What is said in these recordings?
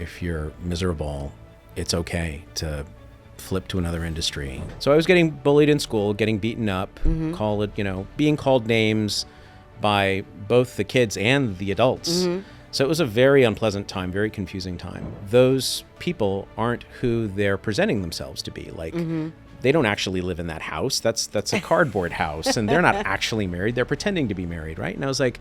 if you're miserable, it's okay to flip to another industry. So I was getting bullied in school, getting beaten up, being called names by both the kids and the adults. So it was a very unpleasant time, very confusing time. Those people aren't who they're presenting themselves to be. Like, they don't actually live in that house. That's a cardboard house, and they're not actually married. They're pretending to be married, right? And I was like,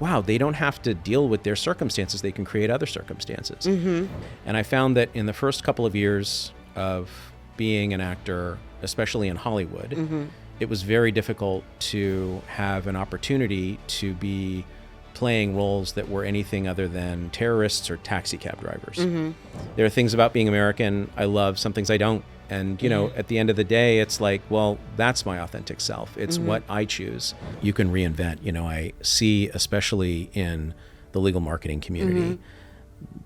wow, they don't have to deal with their circumstances. They can create other circumstances. And I found that in the first couple of years of being an actor, especially in Hollywood, it was very difficult to have an opportunity to be playing roles that were anything other than terrorists or taxi cab drivers. There are things about being American I love, some things I don't. And, at the end of the day, it's like, well, that's my authentic self. It's what I choose. You can reinvent. I see, especially in the legal marketing community,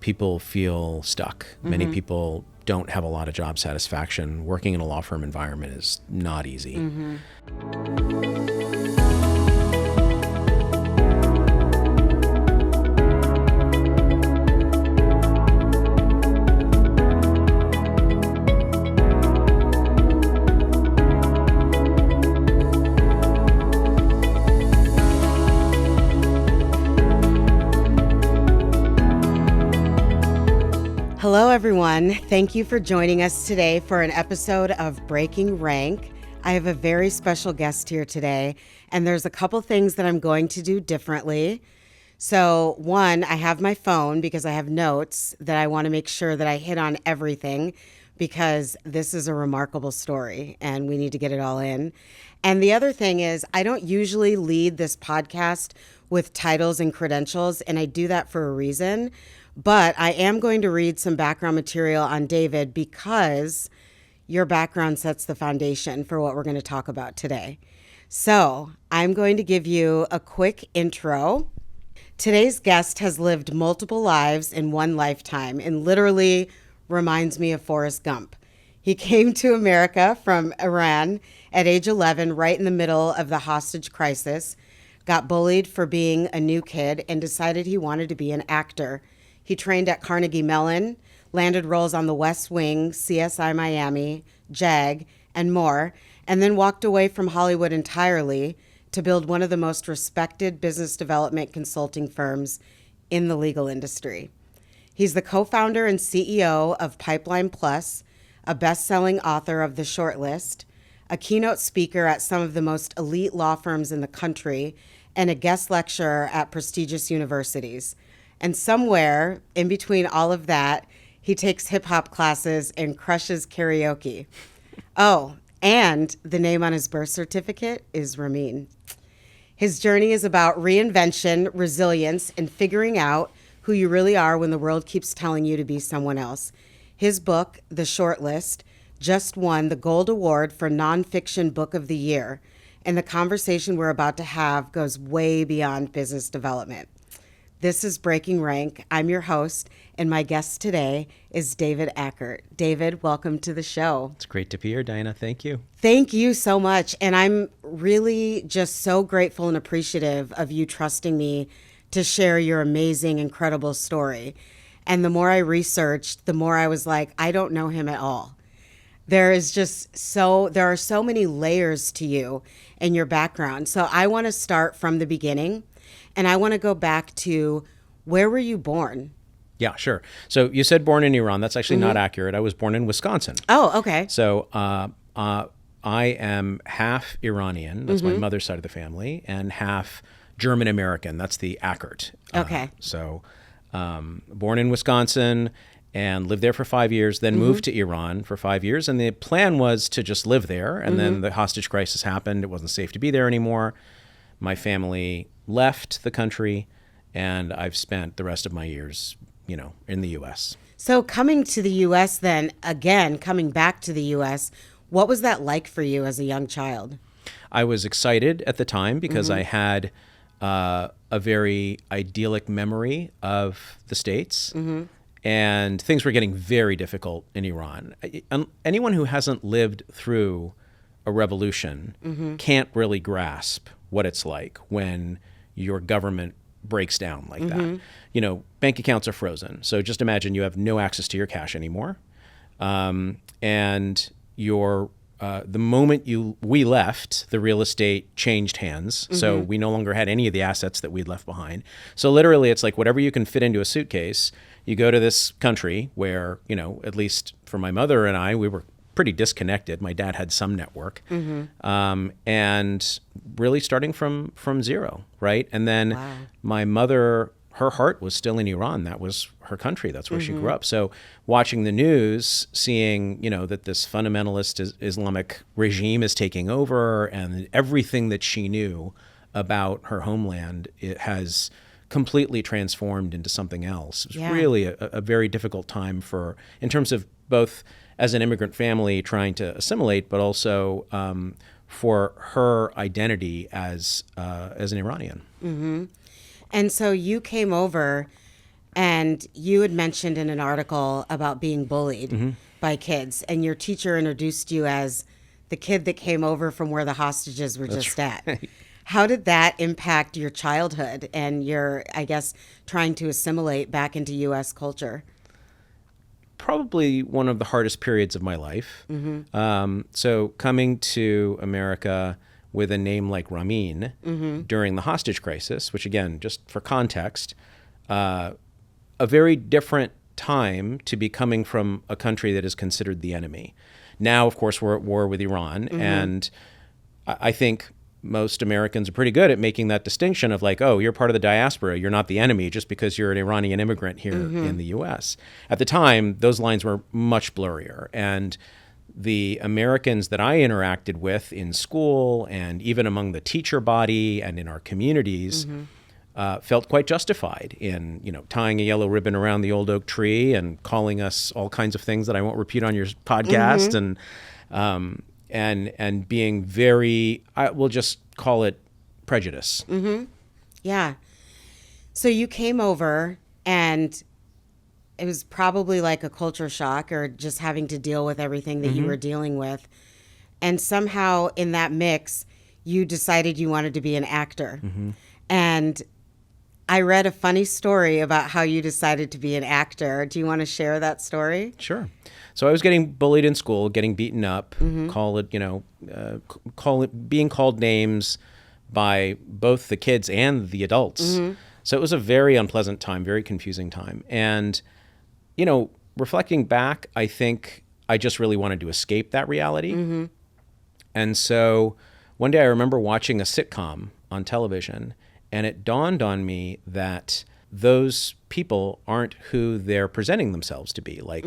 people feel stuck. Many people don't have a lot of job satisfaction. Working in a law firm environment is not easy. Hello, everyone. Thank you for joining us today for an episode of Breaking Rank. I have a very special guest here today, and there's a couple things that I'm going to do differently. So, one, I have my phone because I have notes that I want to make sure that I hit on everything because this is a remarkable story and we need to get it all in. And the other thing is, I don't usually lead this podcast with titles and credentials, and I do that for a reason. But I am going to read some background material on David because your background sets the foundation for what we're going to talk about today. So I'm going to give you a quick intro. Today's guest has lived multiple lives in one lifetime and literally reminds me of Forrest Gump. He came to America from Iran at age 11, right in the middle of the hostage crisis, got bullied for being a new kid, and decided he wanted to be an actor. He trained at Carnegie Mellon, landed roles on The West Wing, CSI Miami, JAG, and more, and then walked away from Hollywood entirely to build one of the most respected business development consulting firms in the legal industry. He's the co-founder and CEO of PipelinePlus, a best-selling author of The Shortlist, a keynote speaker at some of the most elite law firms in the country, and a guest lecturer at prestigious universities. And somewhere in between all of that, he takes hip-hop classes and crushes karaoke. Oh, and the name on his birth certificate is Ramin. His journey is about reinvention, resilience, and figuring out who you really are when the world keeps telling you to be someone else. His book, The Shortlist, just won the Gold Award for Nonfiction Book of the Year. And the conversation we're about to have goes way beyond business development. This is Breaking Rank. I'm your host, and my guest today is David Ackert. David, welcome to the show. It's great to be here, Diana. Thank you. Thank you so much. And I'm really just so grateful and appreciative of you trusting me to share your amazing, incredible story. And the more I researched, the more I was like, I don't know him at all. There are so many layers to you and your background. So I want to start from the beginning. And I want to go back to, where were you born? Yeah, sure. So you said born in Iran. That's actually not accurate. I was born in Wisconsin. Oh, okay. So I am half Iranian. That's my mother's side of the family, and half German American. That's the Ackert. Okay. Born in Wisconsin and lived there for 5 years, then moved to Iran for 5 years. And the plan was to just live there. And then the hostage crisis happened. It wasn't safe to be there anymore. My family left the country, and I've spent the rest of my years, in the U.S. So coming to the U.S. then, again, coming back to the U.S., what was that like for you as a young child? I was excited at the time because I had a very idyllic memory of the States, and things were getting very difficult in Iran. Anyone who hasn't lived through a revolution can't really grasp what it's like when your government breaks down like that. Bank accounts are frozen. So just imagine you have no access to your cash anymore. And the moment we left, the real estate changed hands. So we no longer had any of the assets that we'd left behind. So literally it's like whatever you can fit into a suitcase, you go to this country where, at least for my mother and I, we were pretty disconnected. My dad had some network, and really starting from zero, right? And then my mother, her heart was still in Iran. That was her country. That's where she grew up. So watching the news, seeing, that this fundamentalist Islamic regime is taking over, and everything that she knew about her homeland, it has completely transformed into something else. It was really a very difficult time in terms of both as an immigrant family trying to assimilate, but also for her identity as an Iranian. And so you came over, and you had mentioned in an article about being bullied by kids, and your teacher introduced you as the kid that came over from where the hostages were just at. How did that impact your childhood and your, I guess, trying to assimilate back into U.S. culture? Probably one of the hardest periods of my life. So coming to America with a name like Ramin during the hostage crisis, which again, just for context, a very different time to be coming from a country that is considered the enemy. Now, of course, we're at war with Iran, and I think most Americans are pretty good at making that distinction of like, oh, you're part of the diaspora, you're not the enemy just because you're an Iranian immigrant here in the U.S. At the time, those lines were much blurrier. And the Americans that I interacted with in school and even among the teacher body and in our communities felt quite justified in, tying a yellow ribbon around the old oak tree and calling us all kinds of things that I won't repeat on your podcast. And being very, we'll just call it prejudice. Yeah. So you came over, and it was probably like a culture shock, or just having to deal with everything that you were dealing with. And somehow in that mix, you decided you wanted to be an actor. And I read a funny story about how you decided to be an actor. Do you want to share that story? Sure. So I was getting bullied in school, getting beaten up, being called names by both the kids and the adults. So it was a very unpleasant time, very confusing time. And, reflecting back, I think I just really wanted to escape that reality. And so one day I remember watching a sitcom on television, and it dawned on me that those people aren't who they're presenting themselves to be. Like,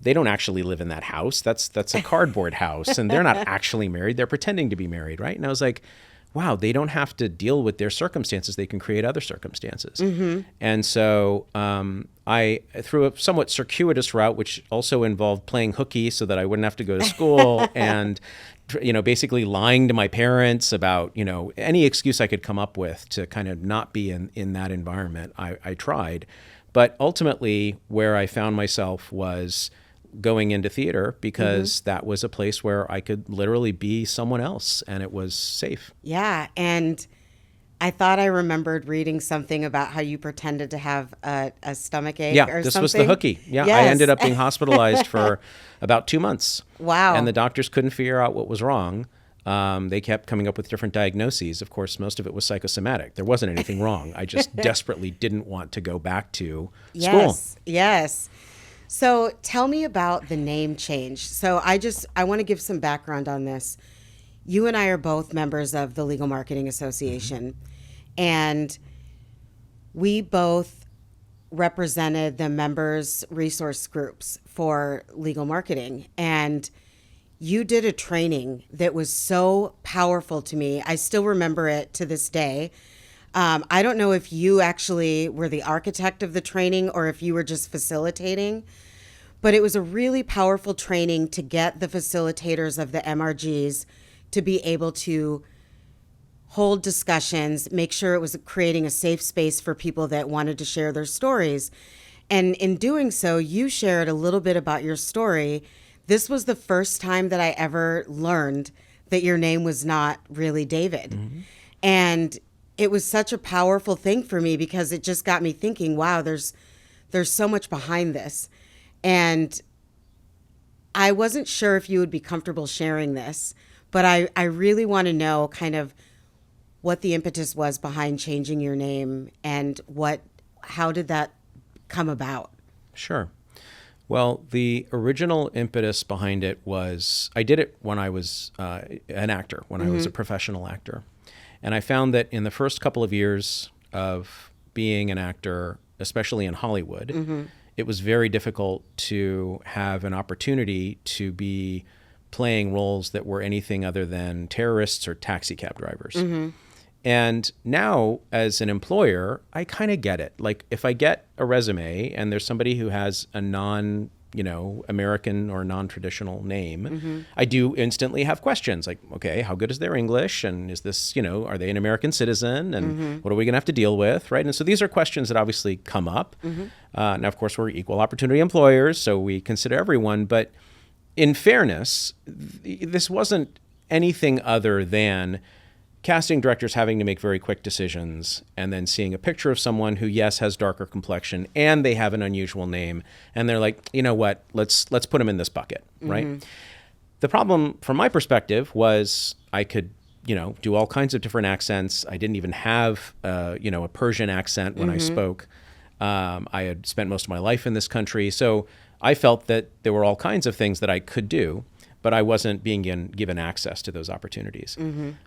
they don't actually live in that house. That's a cardboard house, and they're not actually married. They're pretending to be married, right? And I was like, wow, they don't have to deal with their circumstances. They can create other circumstances. And so I, through a somewhat circuitous route, which also involved playing hooky so that I wouldn't have to go to school and, basically lying to my parents about, any excuse I could come up with to kind of not be in that environment, I tried. But ultimately, where I found myself was going into theater because that was a place where I could literally be someone else, and it was safe. Yeah. And I thought I remembered reading something about how you pretended to have a stomach ache or something. Yeah, this was the hooky. Yeah, yes. I ended up being hospitalized for about 2 months. Wow. And the doctors couldn't figure out what was wrong. They kept coming up with different diagnoses. Of course, most of it was psychosomatic. There wasn't anything wrong. I just desperately didn't want to go back to school. Yes. So tell me about the name change. So I want to give some background on this. You and I are both members of the Legal Marketing Association, and we both represented the members' resource groups for legal marketing. And you did a training that was so powerful to me. I still remember it to this day. I don't know if you actually were the architect of the training or if you were just facilitating, but it was a really powerful training to get the facilitators of the MRGs to be able to hold discussions, make sure it was creating a safe space for people that wanted to share their stories. And in doing so, you shared a little bit about your story. This was the first time that I ever learned that your name was not really David. And it was such a powerful thing for me because it just got me thinking, wow, there's so much behind this. And I wasn't sure if you would be comfortable sharing this, but I really want to know kind of what the impetus was behind changing your name and how did that come about? Sure. Well, the original impetus behind it was I did it when I was an actor, when I was a professional actor. And I found that in the first couple of years of being an actor, especially in Hollywood, it was very difficult to have an opportunity to be playing roles that were anything other than terrorists or taxi cab drivers. And now, as an employer, I kind of get it. Like, if I get a resume and there's somebody who has a American or non-traditional name, I do instantly have questions like, okay, how good is their English? And is this, are they an American citizen? And what are we going to have to deal with, right? And so these are questions that obviously come up. Now, of course, we're equal opportunity employers, so we consider everyone. But in fairness, this wasn't anything other than casting directors having to make very quick decisions and then seeing a picture of someone who, yes, has darker complexion and they have an unusual name. And they're like, you know what, let's put them in this bucket, right? The problem from my perspective was I could, do all kinds of different accents. I didn't even have, a Persian accent when I spoke. I had spent most of my life in this country. So I felt that there were all kinds of things that I could do, but I wasn't being given access to those opportunities.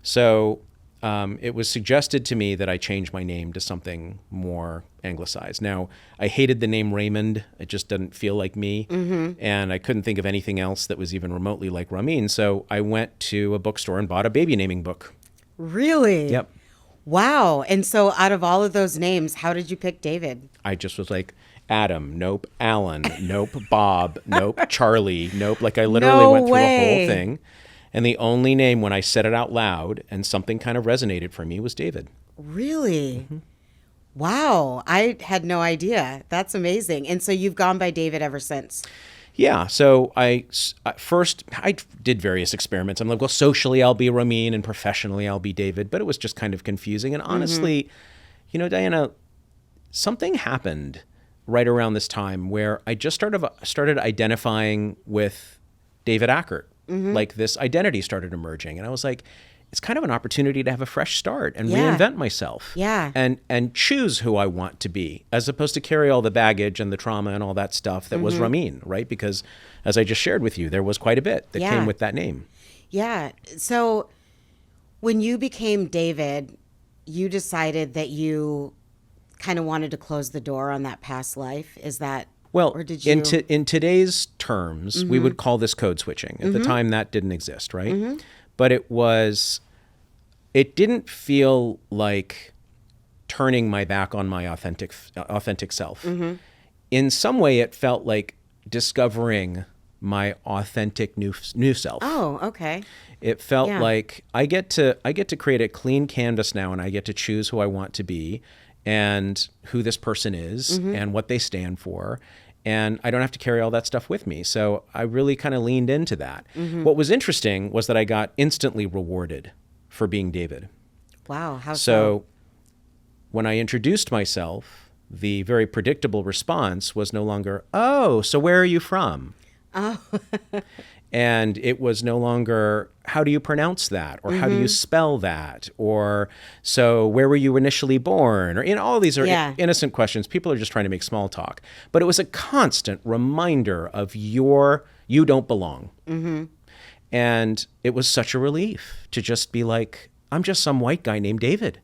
So it was suggested to me that I change my name to something more anglicized. Now, I hated the name Raymond. It just didn't feel like me. And I couldn't think of anything else that was even remotely like Ramin. So I went to a bookstore and bought a baby naming book. Really? Yep. Wow. And so out of all of those names, how did you pick David? I just was like, Adam, nope. Alan, nope. Bob, nope. Charlie, nope. Like, I literally went through a whole thing. And the only name when I said it out loud and something kind of resonated for me was David. Really? Wow. I had no idea. That's amazing. And so you've gone by David ever since? Yeah. So I did various experiments. I'm like, well, socially I'll be Ramin and professionally I'll be David. But it was just kind of confusing. And honestly, Diana, something happened right around this time where I just started identifying with David Ackert. Like, this identity started emerging. And I was like, it's kind of an opportunity to have a fresh start and reinvent myself. Yeah. And choose who I want to be, as opposed to carry all the baggage and the trauma and all that stuff that was Ramin, right? Because as I just shared with you, there was quite a bit that came with that name. Yeah. So when you became David, you decided that you kind of wanted to close the door on that past life. Is that... Well, in today's terms, we would call this code switching. At the time, that didn't exist, right? But it didn't feel like turning my back on my authentic self. In some way, it felt like discovering my authentic new self. Oh, okay. It felt like I get to create a clean canvas now, and I get to choose who I want to be and who this person is and what they stand for. And I don't have to carry all that stuff with me. So I really kind of leaned into that. What was interesting was that I got instantly rewarded for being David. Wow. How so? When I introduced myself, the very predictable response was no longer, oh, so where are you from? Oh. And it was no longer, how do you pronounce that? Or how do you spell that? Or, so where were you initially born? Or, all these are innocent questions. People are just trying to make small talk. But it was a constant reminder of you don't belong. And it was such a relief to just be like, I'm just some white guy named David.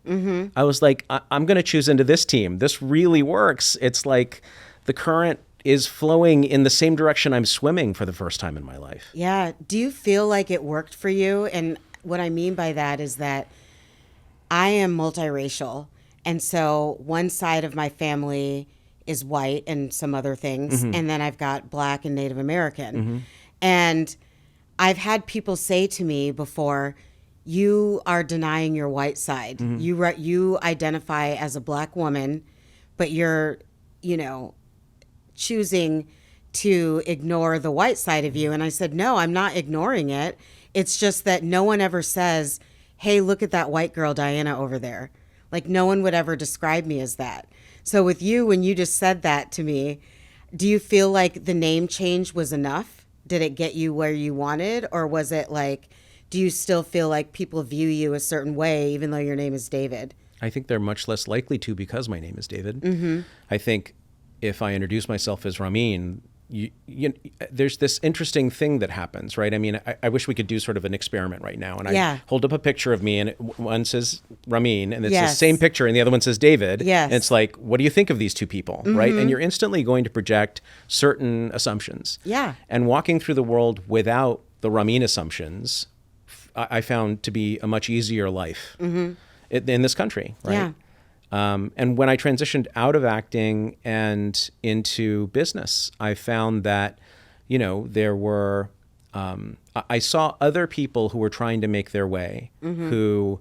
I was like, I'm going to choose into this team. This really works. It's like the current is flowing in the same direction I'm swimming for the first time in my life. Yeah. Do you feel like it worked for you? And what I mean by that is that I am multiracial. And so one side of my family is white and some other things. And then I've got Black and Native American. And I've had people say to me before, you are denying your white side. You identify as a Black woman, but you're, choosing to ignore the white side of you. And I said, no, I'm not ignoring it. It's just that no one ever says, hey, look at that white girl, Diana, over there. Like no one would ever describe me as that. So with you, when you just said that to me, do you feel like the name change was enough? Did it get you where you wanted? Or was it like, do you still feel like people view you a certain way, even though your name is David? I think they're much less likely to because my name is David. I think if I introduce myself as Ramin, there's this interesting thing that happens, right? I mean, I wish we could do sort of an experiment right now. And I hold up a picture of me and one says Ramin and it's the same picture and the other one says David. Yes. And it's like, what do you think of these two people, right? And you're instantly going to project certain assumptions. Yeah. And walking through the world without the Ramin assumptions, I found to be a much easier life in this country, right? Yeah. And when I transitioned out of acting and into business, I found that, there were, I saw other people who were trying to make their way, who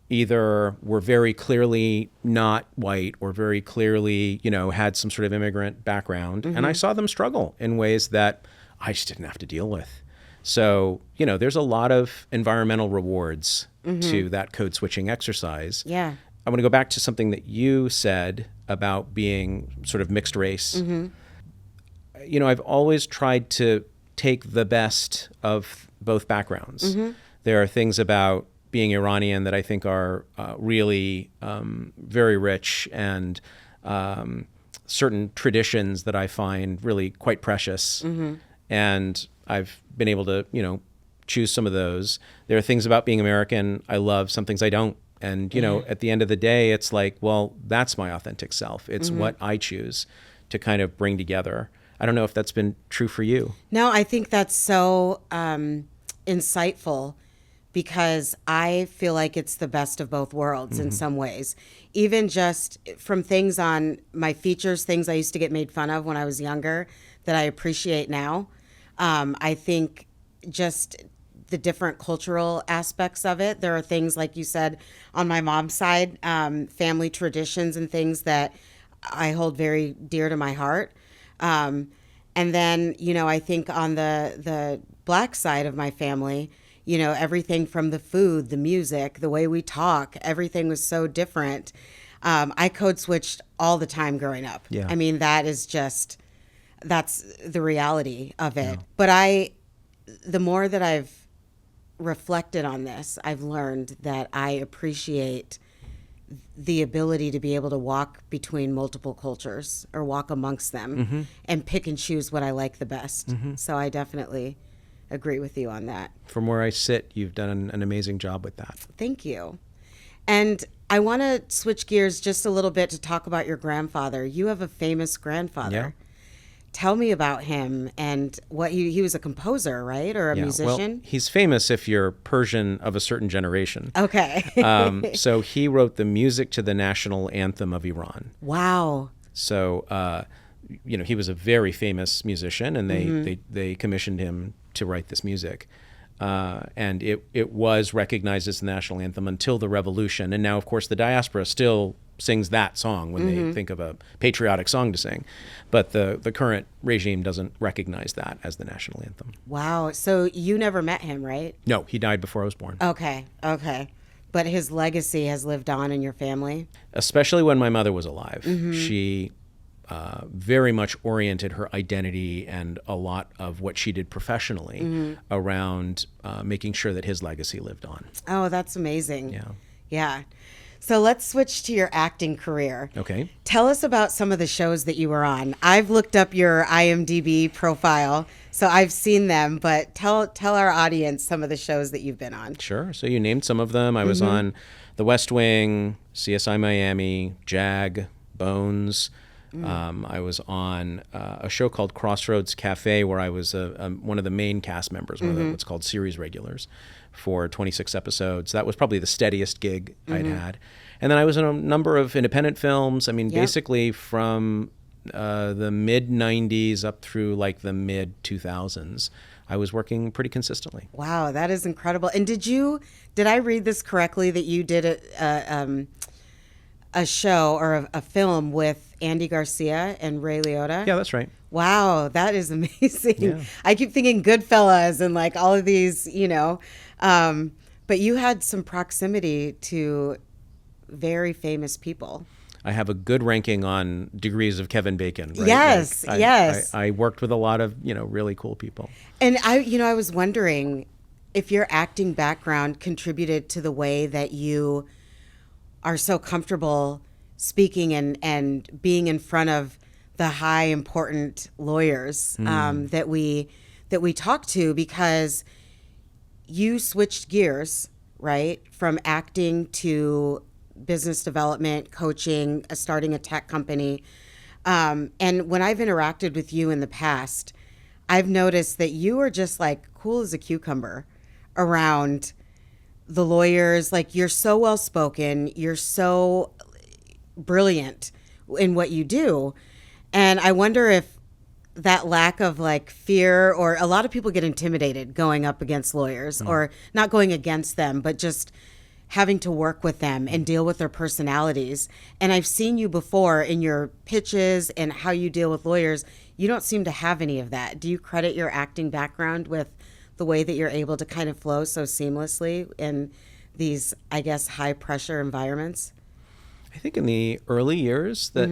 either were very clearly not white or very clearly, had some sort of immigrant background. And I saw them struggle in ways that I just didn't have to deal with. So, there's a lot of environmental rewards to that code switching exercise. Yeah. I want to go back to something that you said about being sort of mixed race. I've always tried to take the best of both backgrounds. There are things about being Iranian that I think are really very rich, and certain traditions that I find really quite precious. And I've been able to, choose some of those. There are things about being American I love, some things I don't. And, at the end of the day, it's like, well, that's my authentic self. It's what I choose to kind of bring together. I don't know if that's been true for you. No, I think that's so insightful, because I feel like it's the best of both worlds in some ways. Even just from things on my features, things I used to get made fun of when I was younger that I appreciate now. I think just the different cultural aspects of it. There are things, like you said, on my mom's side, family traditions and things that I hold very dear to my heart. And then, I think on the Black side of my family, everything from the food, the music, the way we talk, everything was so different. I code switched all the time growing up. Yeah. I mean, that's the reality of it. Yeah. But the more that I've reflected on this, I've learned that I appreciate the ability to be able to walk between multiple cultures or walk amongst them and pick and choose what I like the best. So I definitely agree with you on that. From where I sit, you've done an amazing job with that. Thank you. And I want to switch gears just a little bit to talk about your grandfather. You have a famous grandfather. Yeah. Tell me about him and what he was a composer, right? Or a musician? Well, he's famous if you're Persian of a certain generation. Okay. So he wrote the music to the national anthem of Iran. Wow. So, he was a very famous musician, and they commissioned him to write this music. And it was recognized as the national anthem until the revolution. And now, of course, the diaspora still sings that song when they think of a patriotic song to sing. But the current regime doesn't recognize that as the national anthem. Wow. So you never met him, right? No, he died before I was born. Okay. But his legacy has lived on in your family? Especially when my mother was alive. She very much oriented her identity and a lot of what she did professionally around making sure that his legacy lived on. Oh, that's amazing. Yeah. So let's switch to your acting career. Okay. Tell us about some of the shows that you were on. I've looked up your IMDb profile, so I've seen them, but tell our audience some of the shows that you've been on. Sure. So you named some of them. I was on The West Wing, CSI Miami, JAG, Bones. I was on a show called Crossroads Cafe, where I was one of the main cast members, one of what's called series regulars, for 26 episodes. That was probably the steadiest gig I'd had. And then I was in a number of independent films. I mean, basically from the mid-90s up through like the mid-2000s, I was working pretty consistently. Wow, that is incredible. And did I read this correctly, that you did a show or a film with Andy Garcia and Ray Liotta? Yeah, that's right. Wow, that is amazing. Yeah. I keep thinking Goodfellas and like all of these, but you had some proximity to very famous people. I have a good ranking on degrees of Kevin Bacon. Right? Yes, yes. I worked with a lot of, really cool people. And I was wondering if your acting background contributed to the way that you are so comfortable speaking and being in front of the high important lawyers that we talk to, because you switched gears, right, from acting to business development, coaching, starting a tech company. And when I've interacted with you in the past, I've noticed that you are just like cool as a cucumber around the lawyers. Like, you're so well spoken, you're so brilliant in what you do. And I wonder if that lack of like fear, or a lot of people get intimidated going up against lawyers, or not going against them, but just having to work with them and deal with their personalities. And I've seen you before in your pitches and how you deal with lawyers. You don't seem to have any of that. Do you credit your acting background with the way that you're able to kind of flow so seamlessly in these, I guess, high pressure environments? I think in the early years that,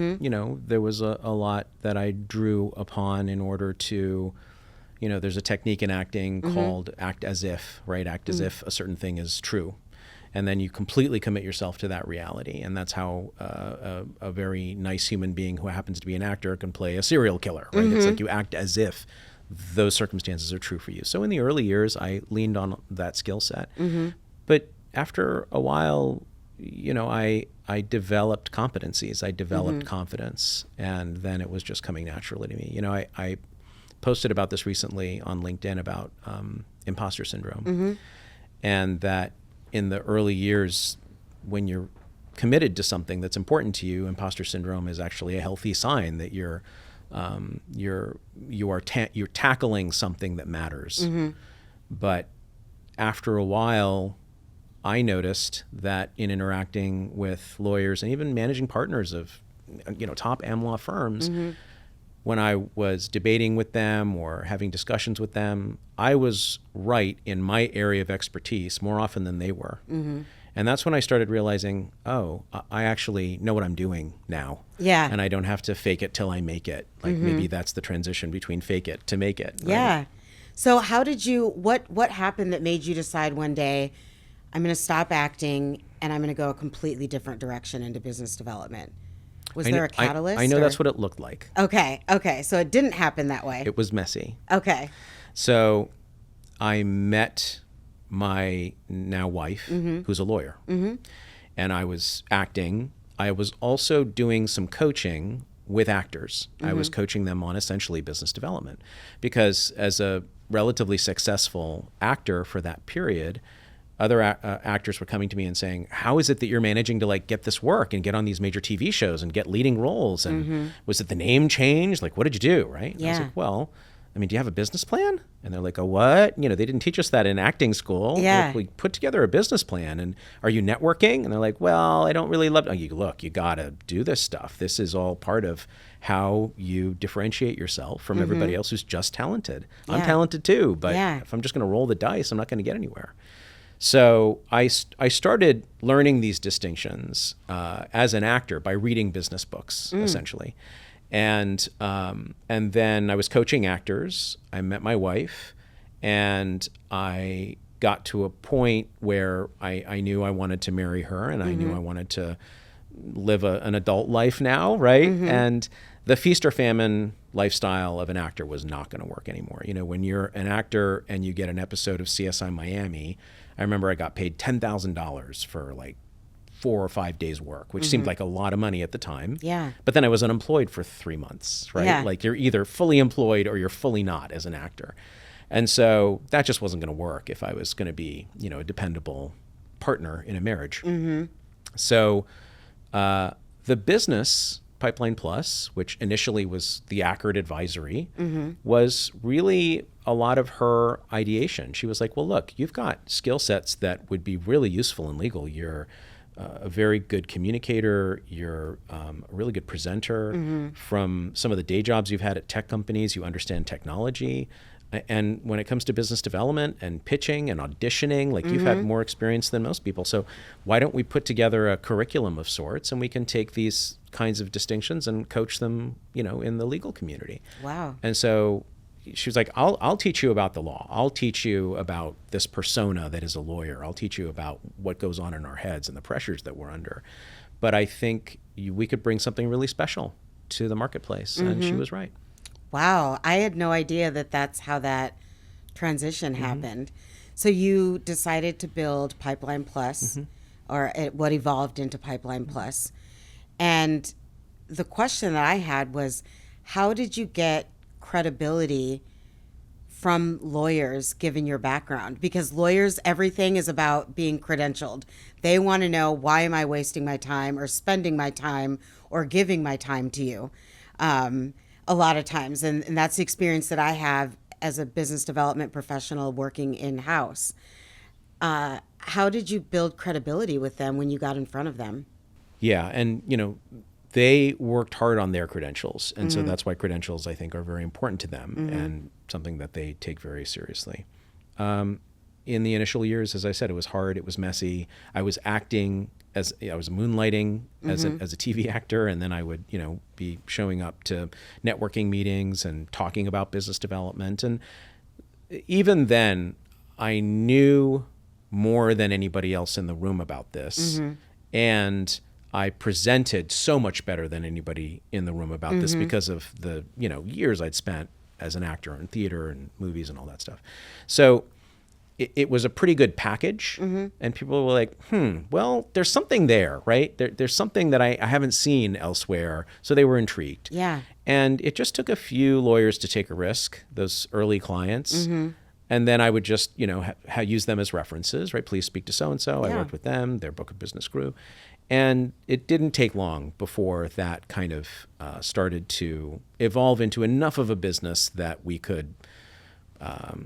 there was a lot that I drew upon in order to, there's a technique in acting called act as if, right? Act as if a certain thing is true. And then you completely commit yourself to that reality. And that's how a very nice human being who happens to be an actor can play a serial killer, right? It's like you act as if those circumstances are true for you. So in the early years, I leaned on that skill set. But after a while, I developed competencies. I developed confidence. And then it was just coming naturally to me. I posted about this recently on LinkedIn about imposter syndrome. And that in the early years, when you're committed to something that's important to you, imposter syndrome is actually a healthy sign that you're tackling something that matters. But after a while, I noticed that in interacting with lawyers and even managing partners of, top am law firms, when I was debating with them or having discussions with them, I was right in my area of expertise more often than they were. And that's when I started realizing, I actually know what I'm doing now. Yeah. And I don't have to fake it till I make it. Like maybe that's the transition between fake it to make it. Right? Yeah. So how did you, what happened that made you decide one day, I'm going to stop acting and I'm going to go a completely different direction into business development? Was there a catalyst? I know that's what it looked like. Okay. So it didn't happen that way. It was messy. Okay. So I met my now wife, who's a lawyer, and I was acting. I was also doing some coaching with actors. I was coaching them on essentially business development, because as a relatively successful actor for that period, other actors were coming to me and saying, how is it that you're managing to like get this work and get on these major TV shows and get leading roles? And was it the name change? Like, what did you do? Right? And I was like, well, do you have a business plan? And they're like, a what? They didn't teach us that in acting school. Yeah. Like, we put together a business plan. And are you networking? And they're like, well, I don't really love it. You got to do this stuff. This is all part of how you differentiate yourself from everybody else who's just talented. Yeah. I'm talented too, but if I'm just going to roll the dice, I'm not going to get anywhere. So I started learning these distinctions as an actor by reading business books, essentially. And then I was coaching actors. I met my wife, and I got to a point where I knew I wanted to marry her, and I knew I wanted to live an adult life now, right? And the feast or famine lifestyle of an actor was not going to work anymore. When you're an actor and you get an episode of CSI Miami, I remember I got paid $10,000 for like 4 or 5 days work, which seemed like a lot of money at the time. Yeah. But then I was unemployed for 3 months, right? Yeah. Like, you're either fully employed or you're fully not as an actor. And so that just wasn't going to work if I was going to be, a dependable partner in a marriage. So the business PipelinePlus, which initially was the Ackert advisory, was really a lot of her ideation. She was like, well, look, you've got skill sets that would be really useful in legal. You're a very good communicator. You're a really good presenter. From some of the day jobs you've had at tech companies, you understand technology. And when it comes to business development and pitching and auditioning, like you've had more experience than most people. So why don't we put together a curriculum of sorts, and we can take these kinds of distinctions and coach them, in the legal community. Wow. And so she was like, I'll teach you about the law. I'll teach you about this persona that is a lawyer. I'll teach you about what goes on in our heads and the pressures that we're under. But I think we could bring something really special to the marketplace. And she was right. Wow. I had no idea that that's how that transition happened. So you decided to build Pipeline Plus, or what evolved into Pipeline Plus. And the question that I had was, how did you get credibility from lawyers given your background? Because lawyers, everything is about being credentialed. They want to know, why am I wasting my time or spending my time or giving my time to you? A lot of times. And that's the experience that I have as a business development professional working in-house. How did you build credibility with them when you got in front of them? Yeah. And, they worked hard on their credentials. And so that's why credentials, I think, are very important to them and something that they take very seriously. In the initial years, as I said, it was hard. It was messy. I was acting I was moonlighting as a TV actor, and then I would, be showing up to networking meetings and talking about business development. And even then, I knew more than anybody else in the room about this. And I presented so much better than anybody in the room about this because of the, years I'd spent as an actor in theater and movies and all that stuff. So it was a pretty good package. And people were like, well, there's something there, right? There's something that I haven't seen elsewhere. So they were intrigued. Yeah. And it just took a few lawyers to take a risk, those early clients. And then I would just, use them as references, right? Please speak to so-and-so. I worked with them. Their book of business grew. And it didn't take long before that kind of started to evolve into enough of a business that we could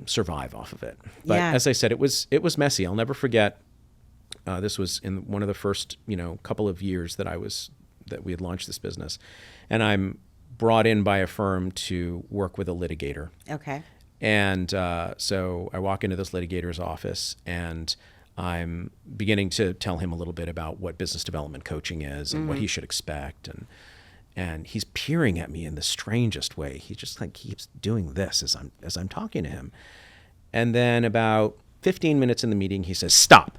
survive off of it. But as I said, it was messy. I'll never forget. This was in one of the first, couple of years that we had launched this business, and I'm brought in by a firm to work with a litigator. Okay. And so I walk into this litigator's office, and I'm beginning to tell him a little bit about what business development coaching is and what he should expect. And he's peering at me in the strangest way. He just keeps doing this as I'm talking to him. And then about 15 minutes in the meeting, he says, "Stop.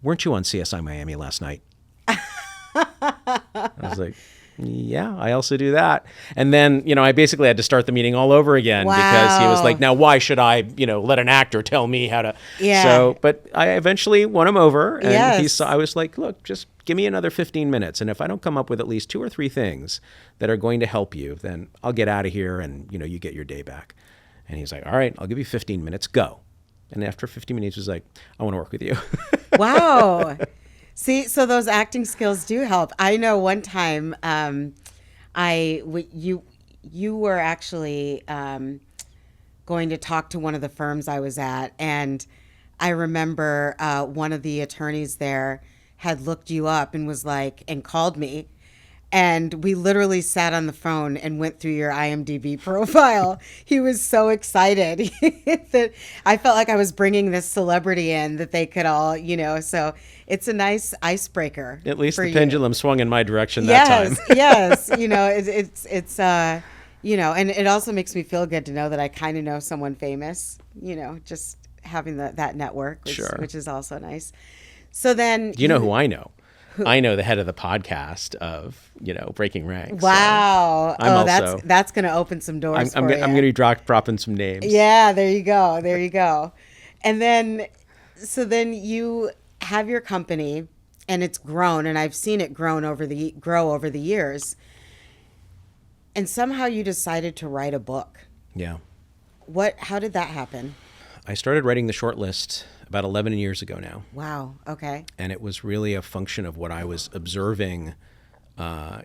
Weren't you on CSI Miami last night?" I was like, "Yeah, I also do that." And then, I basically had to start the meeting all over again because he was like, "Now, why should I, let an actor tell me how to?" Yeah. So, but I eventually won him over, and I was like, "Look, just give me another 15 minutes. And if I don't come up with at least 2 or 3 things that are going to help you, then I'll get out of here and, you get your day back." And he's like, "All right, I'll give you 15 minutes, go." And after 15 minutes, he was like, "I want to work with you." Wow. See, so those acting skills do help. I know one time you were actually going to talk to one of the firms I was at, and I remember one of the attorneys there had looked you up and was like, and called me. And we literally sat on the phone and went through your IMDb profile. He was so excited that I felt like I was bringing this celebrity in that they could all, so it's a nice icebreaker. At least the pendulum swung in my direction that time. Yes. It's and it also makes me feel good to know that I kind of know someone famous, just having that network, which is also nice. So then... Do you know who I know? I know the head of the podcast of, Breaking Ranks. Wow. So that's going to open some doors I'm for you. I'm going to be dropping some names. Yeah, there you go. And then, so then you have your company, and it's grown, and I've seen it grow over the years. And somehow you decided to write a book. Yeah. How did that happen? I started writing the short list about 11 years ago now. Wow. Okay. And it was really a function of what I was observing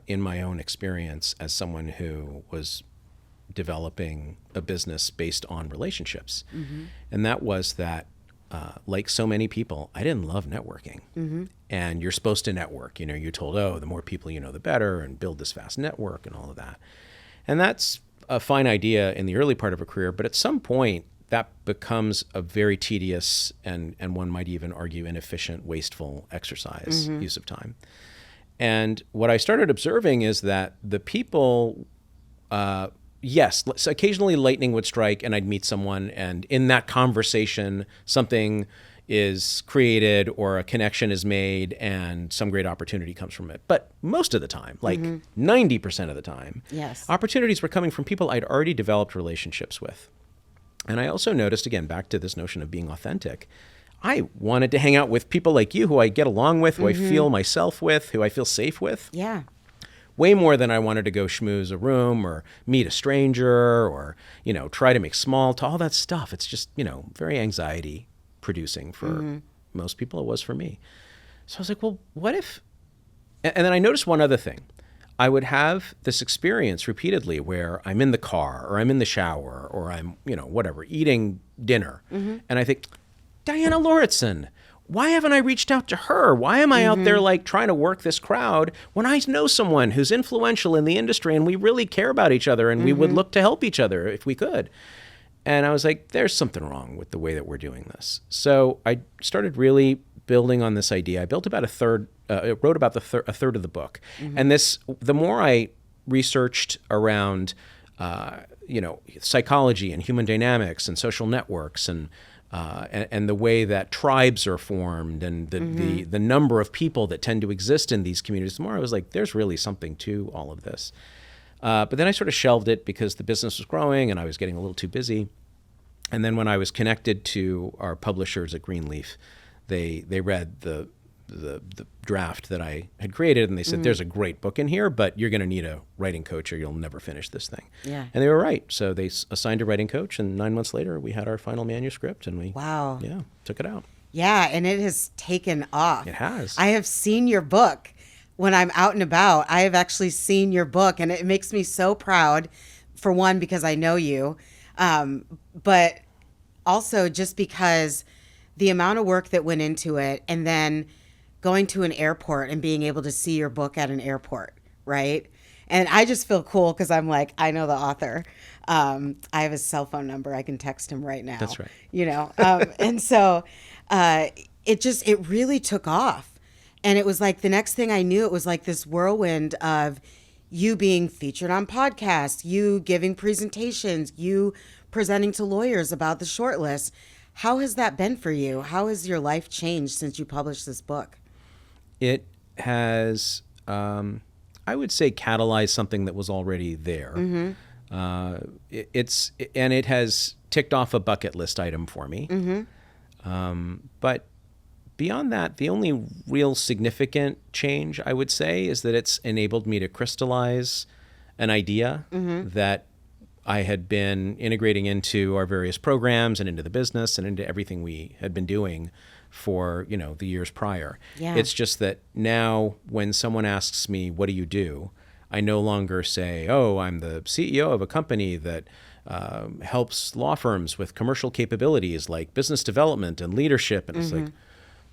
in my own experience as someone who was developing a business based on relationships. And that was that, like so many people, I didn't love networking. And you're supposed to network. You're told, the more people you know, the better, and build this vast network and all of that. And that's a fine idea in the early part of a career, but at some point that becomes a very tedious and one might even argue inefficient, wasteful exercise, use of time. And what I started observing is that the people, yes, so occasionally lightning would strike and I'd meet someone, and in that conversation, something is created or a connection is made and some great opportunity comes from it. But most of the time, like 90% of the time, yes, opportunities were coming from people I'd already developed relationships with. And I also noticed, again, back to this notion of being authentic, I wanted to hang out with people like you who I get along with, who I feel myself with, who I feel safe with. Yeah. Way more than I wanted to go schmooze a room or meet a stranger or, try to make small talk, all that stuff. It's just, very anxiety producing for most people. It was for me. So I was like, well, what if, and then I noticed one other thing. I would have this experience repeatedly where I'm in the car or I'm in the shower or I'm, whatever, eating dinner. And I think, Diana Lauritsen, why haven't I reached out to her? Why am I out there like trying to work this crowd when I know someone who's influential in the industry and we really care about each other and we would look to help each other if we could? And I was like, there's something wrong with the way that we're doing this. So I started really building on this idea. I built about wrote about a third of the book. And the more I researched around, psychology and human dynamics and social networks and the way that tribes are formed and the number of people that tend to exist in these communities, the more I was like, there's really something to all of this. But then I sort of shelved it because the business was growing and I was getting a little too busy. And then when I was connected to our publishers at Greenleaf, they read the draft that I had created and they said, there's a great book in here, but you're going to need a writing coach or you'll never finish this thing. Yeah. And they were right. So they assigned a writing coach and 9 months later we had our final manuscript and we took it out. Yeah, and it has taken off. It has. I have seen your book. When I'm out and about, I have actually seen your book, and it makes me so proud, for one, because I know you, but also just because the amount of work that went into it, and then going to an airport and being able to see your book at an airport, right? And I just feel cool because I'm like, I know the author. I have his cell phone number. I can text him right now. That's right. And so it really took off. And it was like the next thing I knew, it was like this whirlwind of you being featured on podcasts, you giving presentations, you presenting to lawyers about the shortlist. How has that been for you? How has your life changed since you published this book? It has, I would say, catalyzed something that was already there. It has ticked off a bucket list item for me. But beyond that, the only real significant change, I would say, is that it's enabled me to crystallize an idea that I had been integrating into our various programs and into the business and into everything we had been doing for, the years prior. Yeah. It's just that now when someone asks me, what do you do? I no longer say, oh, I'm the CEO of a company that helps law firms with commercial capabilities like business development and leadership. And it's like,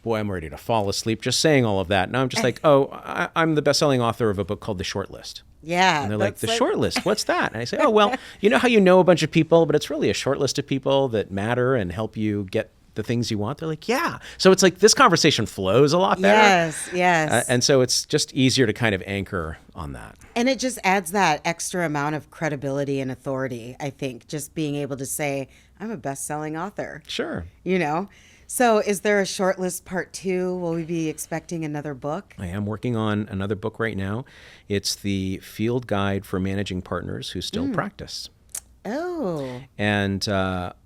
boy, I'm ready to fall asleep just saying all of that. Now I'm just like, I'm the best-selling author of a book called The Shortlist. Yeah. And they're like, the shortlist, what's that? And I say, oh, well, you know how you know a bunch of people, but it's really a short list of people that matter and help you get the things you want. They're like, yeah. So it's like this conversation flows a lot better. Yes. And so it's just easier to kind of anchor on that. And it just adds that extra amount of credibility and authority, I think, just being able to say, I'm a best-selling author. Sure. So is there a shortlist part 2? Will we be expecting another book? I am working on another book right now. It's the field guide for managing partners who still practice. Oh. And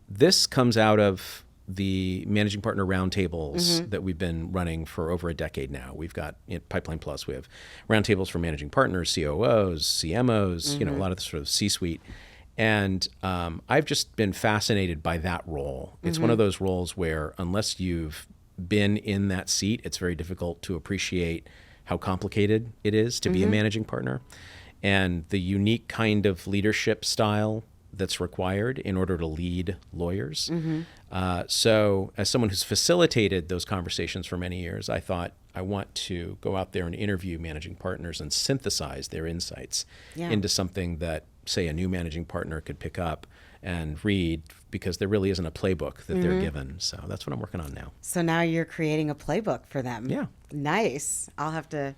this comes out of the managing partner roundtables that we've been running for over a decade now. We've got at PipelinePlus, we have roundtables for managing partners, COOs, CMOs, a lot of the sort of C-suite. And I've just been fascinated by that role. It's one of those roles where unless you've been in that seat, it's very difficult to appreciate how complicated it is to be a managing partner and the unique kind of leadership style that's required in order to lead lawyers. So as someone who's facilitated those conversations for many years, I thought I want to go out there and interview managing partners and synthesize their insights into something that say, a new managing partner could pick up and read, because there really isn't a playbook that they're given. So that's what I'm working on now. So now you're creating a playbook for them. Yeah. Nice. I'll have to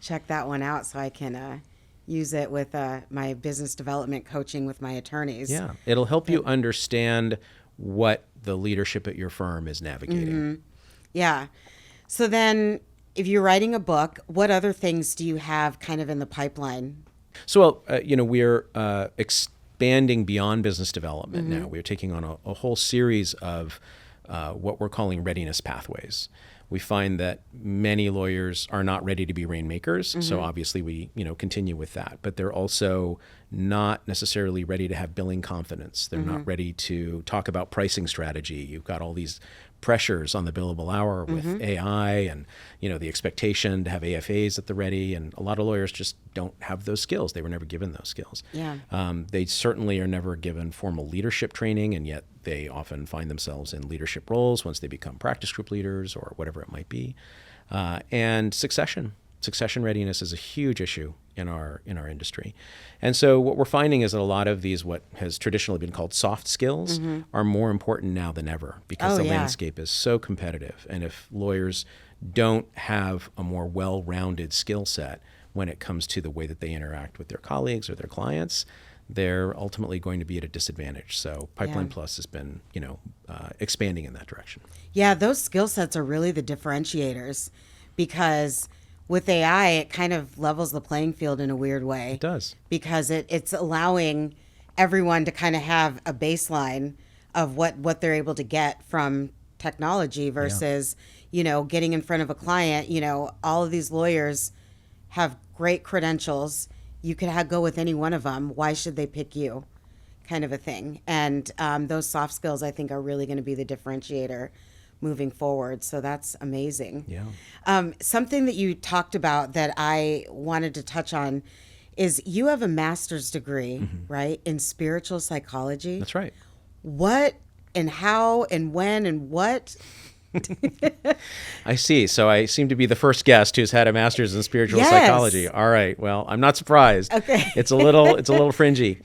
check that one out so I can use it with my business development coaching with my attorneys. Yeah. It'll help you understand what the leadership at your firm is navigating. Yeah. So then if you're writing a book, what other things do you have kind of in the pipeline? So, we're expanding beyond business development now. We're taking on a whole series of what we're calling readiness pathways. We find that many lawyers are not ready to be rainmakers, so obviously we continue with that. But they're also not necessarily ready to have billing confidence. They're not ready to talk about pricing strategy. You've got all these pressures on the billable hour with AI and the expectation to have AFAs at the ready, and a lot of lawyers just don't have those skills. They were never given those skills. Yeah. They certainly are never given formal leadership training, and yet they often find themselves in leadership roles once they become practice group leaders or whatever it might be. And succession readiness is a huge issue in our industry. And so what we're finding is that a lot of these, what has traditionally been called soft skills, are more important now than ever, because the landscape is so competitive. And if lawyers don't have a more well-rounded skill set when it comes to the way that they interact with their colleagues or their clients, they're ultimately going to be at a disadvantage. So PipelinePlus has been, expanding in that direction. Yeah, those skill sets are really the differentiators, because with AI, it kind of levels the playing field in a weird way. It does. Because it's allowing everyone to kind of have a baseline of what they're able to get from technology versus, getting in front of a client. All of these lawyers have great credentials. You could go with any one of them. Why should they pick you? Kind of a thing. And those soft skills, I think, are really going to be the differentiator moving forward. So that's amazing. Yeah. Something that you talked about that I wanted to touch on is you have a master's degree, right, in spiritual psychology. That's right. What and how and when and what? I see. So I seem to be the first guest who's had a master's in spiritual psychology. All right. Well, I'm not surprised. Okay. It's a little fringy.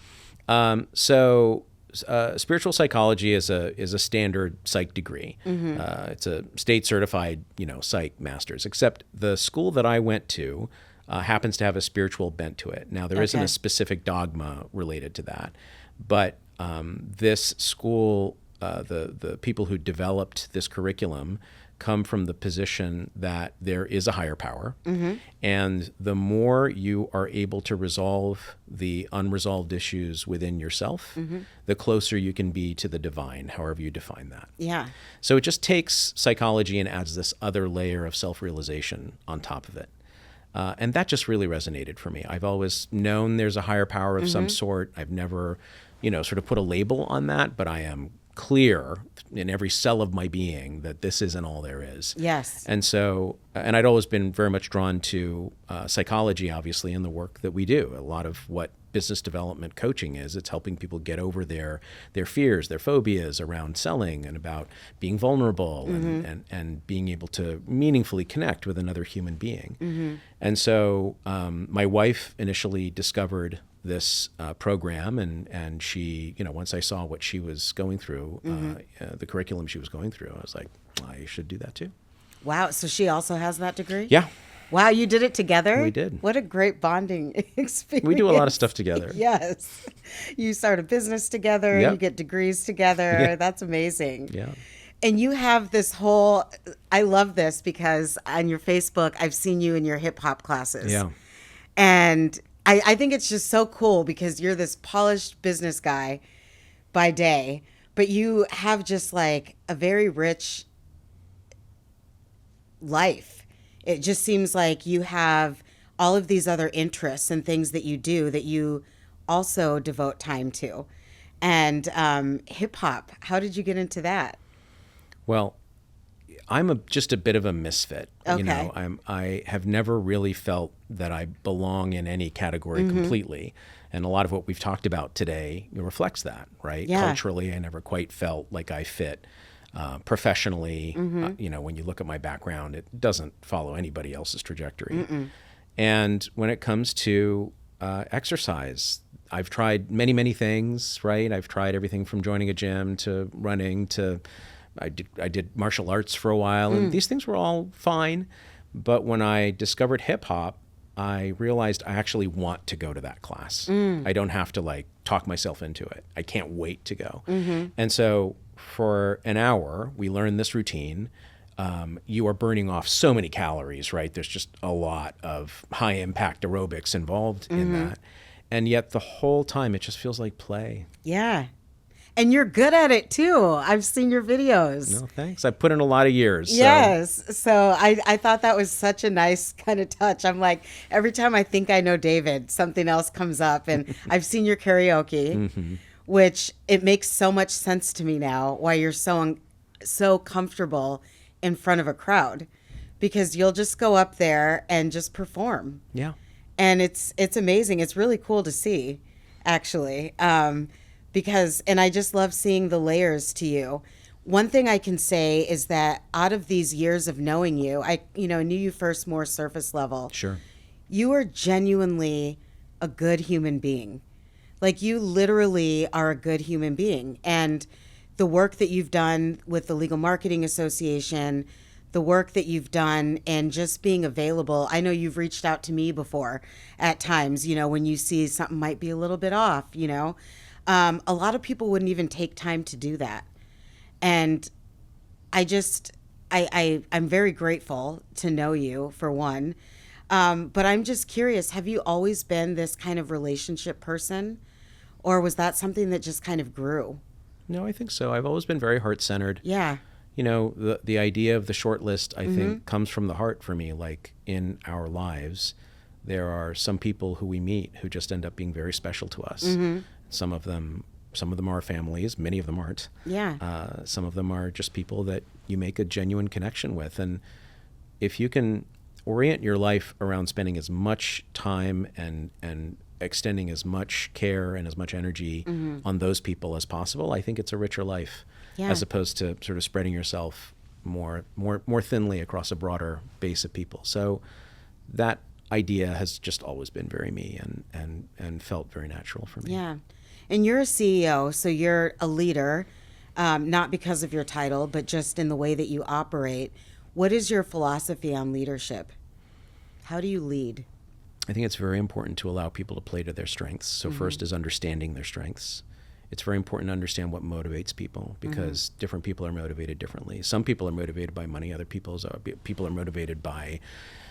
Spiritual psychology is a standard psych degree. It's a state certified, psych master's, except the school that I went to happens to have a spiritual bent to it. Now, there isn't a specific dogma related to that, but this school, the people who developed this curriculum come from the position that there is a higher power. And the more you are able to resolve the unresolved issues within yourself, the closer you can be to the divine, however you define that. Yeah. So it just takes psychology and adds this other layer of self-realization on top of it. And that just really resonated for me. I've always known there's a higher power of some sort. I've never, sort of put a label on that, but I am clear in every cell of my being that this isn't all there is. Yes. And so, and I'd always been very much drawn to psychology, obviously, in the work that we do. A lot of what business development coaching is, it's helping people get over their fears, their phobias around selling and about being vulnerable and being able to meaningfully connect with another human being. And so my wife initially discovered this program, and she, once I saw what she was going through, the curriculum she was going through, I was like, I should do that too. Wow. So she also has that degree? Yeah. Wow, you did it together? We did. What a great bonding experience. We do a lot of stuff together. Yes. You start a business together, you get degrees together. Yeah. That's amazing. Yeah. And you have this whole, I love this because on your Facebook, I've seen you in your hip hop classes. Yeah. And I think it's just so cool because you're this polished business guy by day, but you have just like a very rich life. It just seems like you have all of these other interests and things that you do that you also devote time to. And hip hop, how did you get into that? Well, I'm just a bit of a misfit. Okay. I have never really felt that I belong in any category completely. And a lot of what we've talked about today reflects that, right? Yeah. Culturally, I never quite felt like I fit. Professionally, when you look at my background, it doesn't follow anybody else's trajectory. And when it comes to exercise. I've tried many, many things, right? I've tried everything from joining a gym to running to I did martial arts for a while, and these things were all fine. But when I discovered hip hop, I realized I actually want to go to that class. I don't have to like talk myself into it. I can't wait to go. And so for an hour, we learned this routine. You are burning off so many calories, right? There's just a lot of high impact aerobics involved in that. And yet the whole time it just feels like play. Yeah. And you're good at it too. I've seen your videos. No, thanks. I put in a lot of years. So. Yes. So I thought that was such a nice kind of touch. I'm like, every time I think I know David, something else comes up. And I've seen your karaoke, which it makes so much sense to me now why you're so comfortable in front of a crowd, because you'll just go up there and just perform. Yeah. And it's amazing. It's really cool to see, actually. And I just love seeing the layers to you. One thing I can say is that out of these years of knowing you, I knew you first more surface level. Sure. You are genuinely a good human being. Like, you literally are a good human being. And the work that you've done with the Legal Marketing Association, the work that you've done, and just being available. I know you've reached out to me before at times, when you see something might be a little bit off, a lot of people wouldn't even take time to do that. And I'm very grateful to know you, for one. But I'm just curious, have you always been this kind of relationship person? Or was that something that just kind of grew? No, I think so. I've always been very heart-centered. Yeah. The idea of the short list, I think, comes from the heart for me. Like, in our lives, there are some people who we meet who just end up being very special to us. Some of them are families. Many of them aren't. Yeah. Some of them are just people that you make a genuine connection with. And if you can orient your life around spending as much time and extending as much care and as much energy on those people as possible, I think it's a richer life, as opposed to sort of spreading yourself more thinly across a broader base of people. So that idea has just always been very me and felt very natural for me. Yeah. And you're a CEO, so you're a leader, not because of your title, but just in the way that you operate. What is your philosophy on leadership? How do you lead? I think it's very important to allow people to play to their strengths. So first is understanding their strengths. It's very important to understand what motivates people, because different people are motivated differently. Some people are motivated by money. Other people are motivated by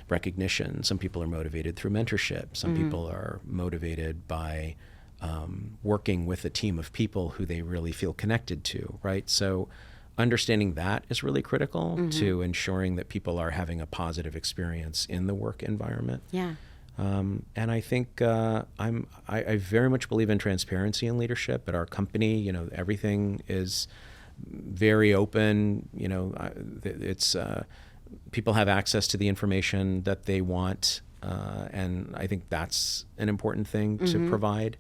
recognition. Some people are motivated through mentorship. Some people are motivated by working with a team of people who they really feel connected to, right? So understanding that is really critical to ensuring that people are having a positive experience in the work environment. Yeah. And I think I very much believe in transparency in leadership. At our company, everything is very open. It's people have access to the information that they want, and I think that's an important thing to provide.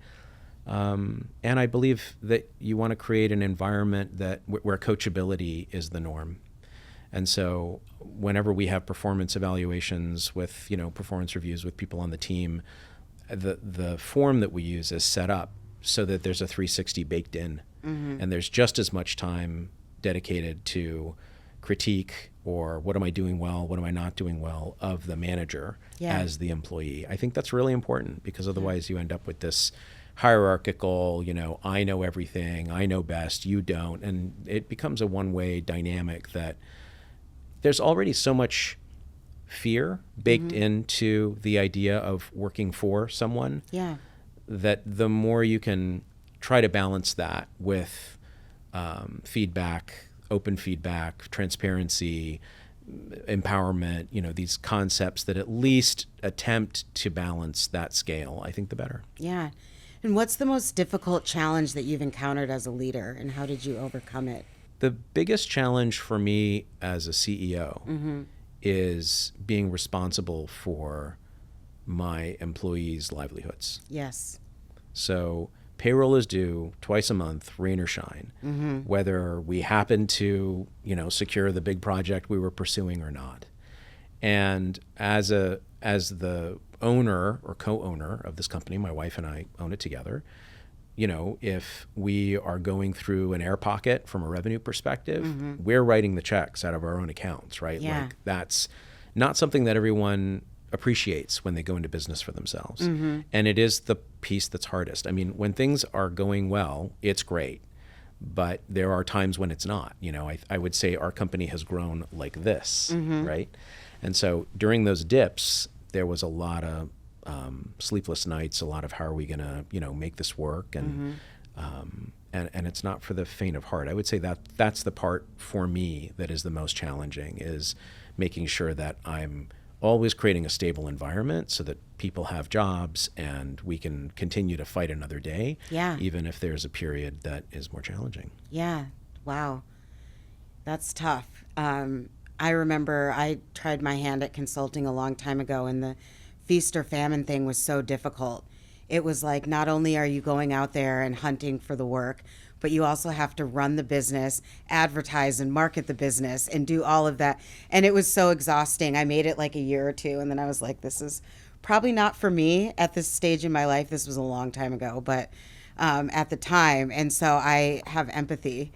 And I believe that you want to create an environment that where coachability is the norm. And so whenever we have performance evaluations with, performance reviews with people on the team, the form that we use is set up so that there's a 360 baked in. And there's just as much time dedicated to critique or what am I doing well, what am I not doing well of the manager as the employee. I think that's really important, because otherwise you end up with this hierarchical, I know everything, I know best, you don't. And it becomes a one-way dynamic that there's already so much fear baked into the idea of working for someone that the more you can try to balance that with feedback, open feedback, transparency, empowerment, these concepts that at least attempt to balance that scale, I think the better. Yeah. And what's the most difficult challenge that you've encountered as a leader, and how did you overcome it? The biggest challenge for me as a CEO is being responsible for my employees' livelihoods. Yes. So payroll is due twice a month, rain or shine, whether we happen to, secure the big project we were pursuing or not. And as the owner or co-owner of this company, my wife and I own it together. If we are going through an air pocket from a revenue perspective, we're writing the checks out of our own accounts, right? Yeah. Like that's not something that everyone appreciates when they go into business for themselves. And it is the piece that's hardest. I mean, when things are going well, it's great. But there are times when it's not. I would say our company has grown like this, right? And so during those dips, there was a lot of sleepless nights, a lot of how are we going to, make this work? And it's not for the faint of heart. I would say that's the part for me that is the most challenging, is making sure that I'm always creating a stable environment so that people have jobs and we can continue to fight another day, even if there's a period that is more challenging. Yeah. Wow. That's tough. I remember I tried my hand at consulting a long time ago, and the feast or famine thing was so difficult. It was like, not only are you going out there and hunting for the work, but you also have to run the business, advertise and market the business, and do all of that. And it was so exhausting. I made it like a year or two, and then I was like, this is probably not for me at this stage in my life. This was a long time ago, but at the time. And so I have empathy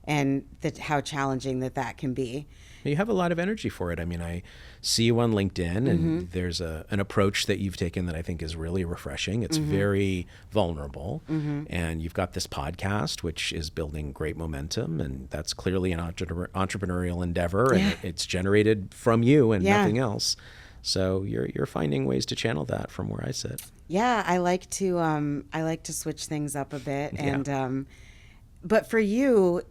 and how challenging that can be. You have a lot of energy for it. I mean, I see you on LinkedIn, and there's an approach that you've taken that I think is really refreshing. It's very vulnerable, and you've got this podcast, which is building great momentum, and that's clearly an entrepreneurial endeavor, and it's generated from you and nothing else. So you're finding ways to channel that from where I sit. Yeah, I like to switch things up a bit, and but for you,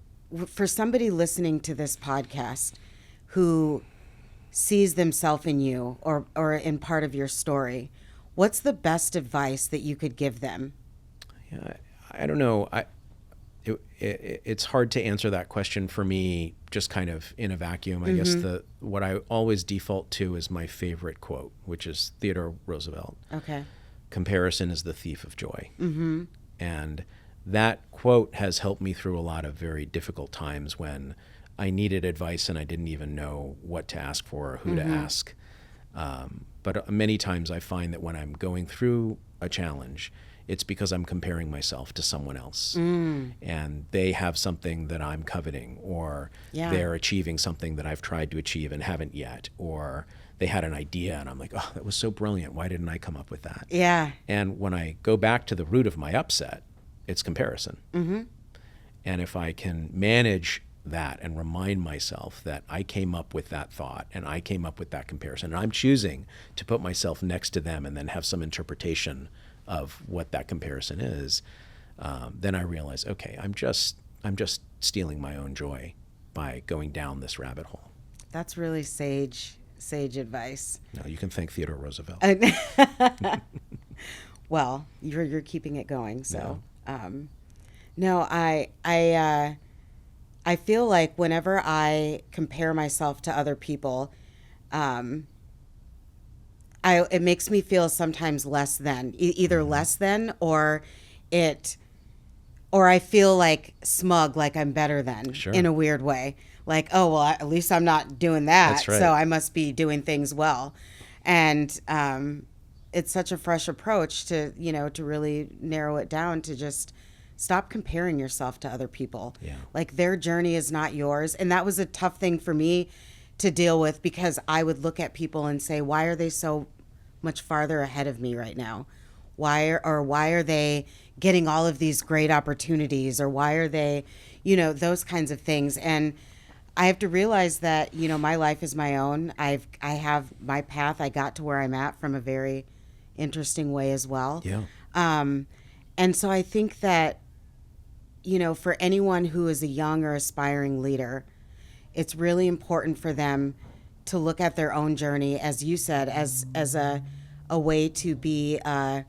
for somebody listening to this podcast who sees themselves in you or in part of your story, what's the best advice that you could give them? Yeah, I don't know. It's hard to answer that question for me, just kind of in a vacuum. I guess what I always default to is my favorite quote, which is Theodore Roosevelt. Okay. Comparison is the thief of joy. And that quote has helped me through a lot of very difficult times when I needed advice and I didn't even know what to ask for or who to ask. But many times I find that when I'm going through a challenge, it's because I'm comparing myself to someone else. And they have something that I'm coveting, or they're achieving something that I've tried to achieve and haven't yet, or they had an idea and I'm like, oh, that was so brilliant. Why didn't I come up with that? Yeah. And when I go back to the root of my upset, it's comparison. And if I can manage that and remind myself that I came up with that thought and I came up with that comparison, and I'm choosing to put myself next to them and then have some interpretation of what that comparison is, then I realize, okay, I'm just stealing my own joy by going down this rabbit hole. That's really sage advice. No, you can thank Theodore Roosevelt. Well, you're keeping it going, so. No, I feel like whenever I compare myself to other people, it makes me feel sometimes less than, either less than, or I feel like smug, like I'm better than, in a weird way. Like, oh, well, at least I'm not doing that, That's right. So I must be doing things well. And it's such a fresh approach to really narrow it down to just stop comparing yourself to other people. Yeah. Like, their journey is not yours. And that was a tough thing for me to deal with, because I would look at people and say, why are they so much farther ahead of me right now? Why are they getting all of these great opportunities? Or why are they, those kinds of things. And I have to realize that, my life is my own. I have my path. I got to where I'm at from a very interesting way as well. Yeah. And so I think that, for anyone who is a young or aspiring leader, it's really important for them to look at their own journey, as you said, as a way to be a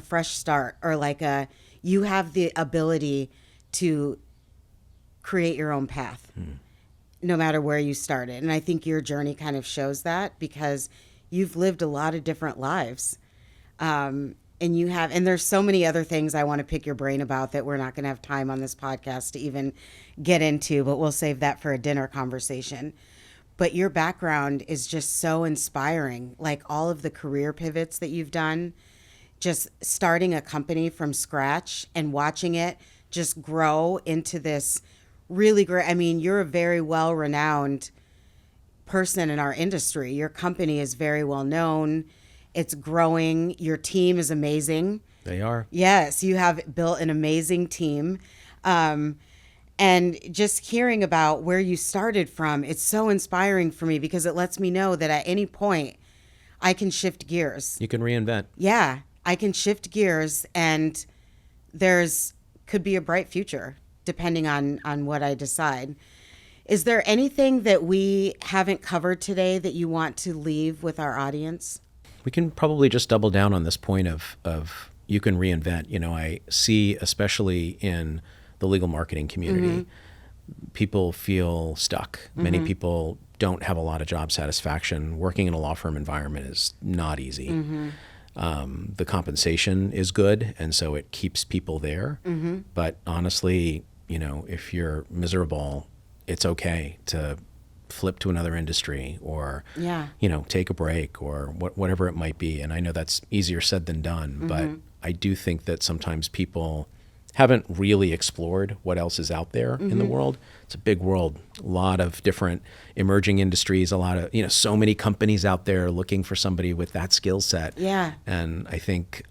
fresh start, or like you have the ability to create your own path, no matter where you started. And I think your journey kind of shows that, because you've lived a lot of different lives. And there's so many other things I want to pick your brain about that we're not going to have time on this podcast to even get into, but we'll save that for a dinner conversation. but your background is just so inspiring. Like all of the career pivots that you've done, just starting a company from scratch and watching it just grow into this really great. I mean, you're a very well-renowned person in our industry. Your company is very well known. It's growing. Your team is amazing. They are. Yes, you have built an amazing team. And just hearing about where you started from, it's so inspiring for me because it lets me know that at any point I can shift gears. You can reinvent. Yeah, I can shift gears and could be a bright future depending on what I decide. Is there anything that we haven't covered today that you want to leave with our audience? We can probably just double down on this point of you can reinvent. You know, I see, especially in the legal marketing community, people feel stuck. Many people don't have a lot of job satisfaction. Working in a law firm environment is not easy. The compensation is good, and so it keeps people there. But honestly, you know, if you're miserable, it's okay to flip to another industry or, you know, take a break or whatever it might be. And I know that's easier said than done, but I do think that sometimes people haven't really explored what else is out there in the world. It's a big world, a lot of different emerging industries, a lot of, you know, so many companies out there looking for somebody with that skill set. Yeah. And I think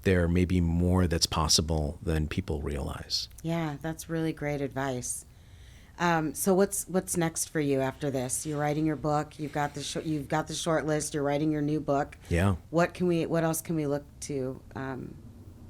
there may be more that's possible than people realize. Yeah, that's really great advice. So what's next for you after this? You're writing your book. You've got the short list. You're writing your new book. Yeah. What else can we look to?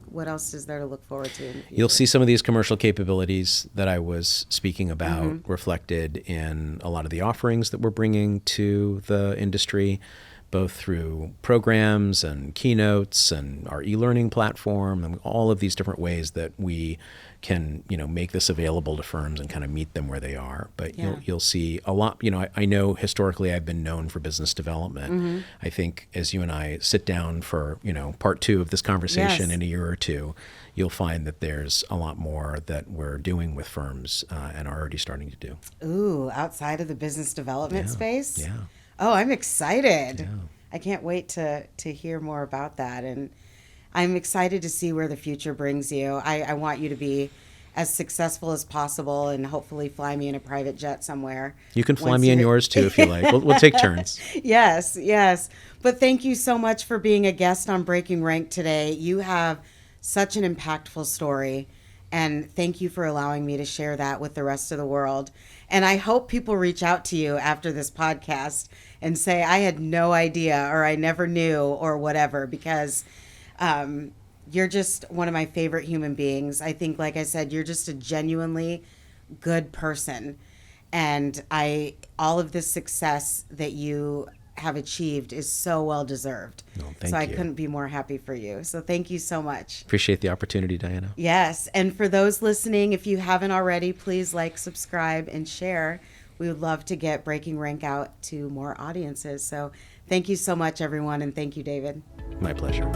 What else is there to look forward to? You'll see some of these commercial capabilities that I was speaking about reflected in a lot of the offerings that we're bringing to the industry, both through programs and keynotes and our e-learning platform and all of these different ways that we can, you know, make this available to firms and kind of meet them where they are. But you'll see a lot. You know, I know historically I've been known for business development. I think as you and I sit down for, you know, part 2 of this conversation in a year or two, you'll find that there's a lot more that we're doing with firms and are already starting to do. Ooh, outside of the business development space? Yeah. Oh, I'm excited. Yeah. I can't wait to hear more about that. And I'm excited to see where the future brings you. I want you to be as successful as possible and hopefully fly me in a private jet somewhere. You can fly me in yours too if you like. We'll take turns. Yes. But thank you so much for being a guest on Breaking Rank today. You have such an impactful story. And thank you for allowing me to share that with the rest of the world. And I hope people reach out to you after this podcast and say, I had no idea, or I never knew, or whatever, because you're just one of my favorite human beings. I think, like I said, you're just a genuinely good person. And all of this success that you have achieved is so well deserved. Thank you. I couldn't be more happy for you. So thank you so much. Appreciate the opportunity, Diana. Yes. And for those listening, if you haven't already, please like, subscribe, and share. We would love to get Breaking Rank out to more audiences. So thank you so much, everyone. And thank you, David. My pleasure.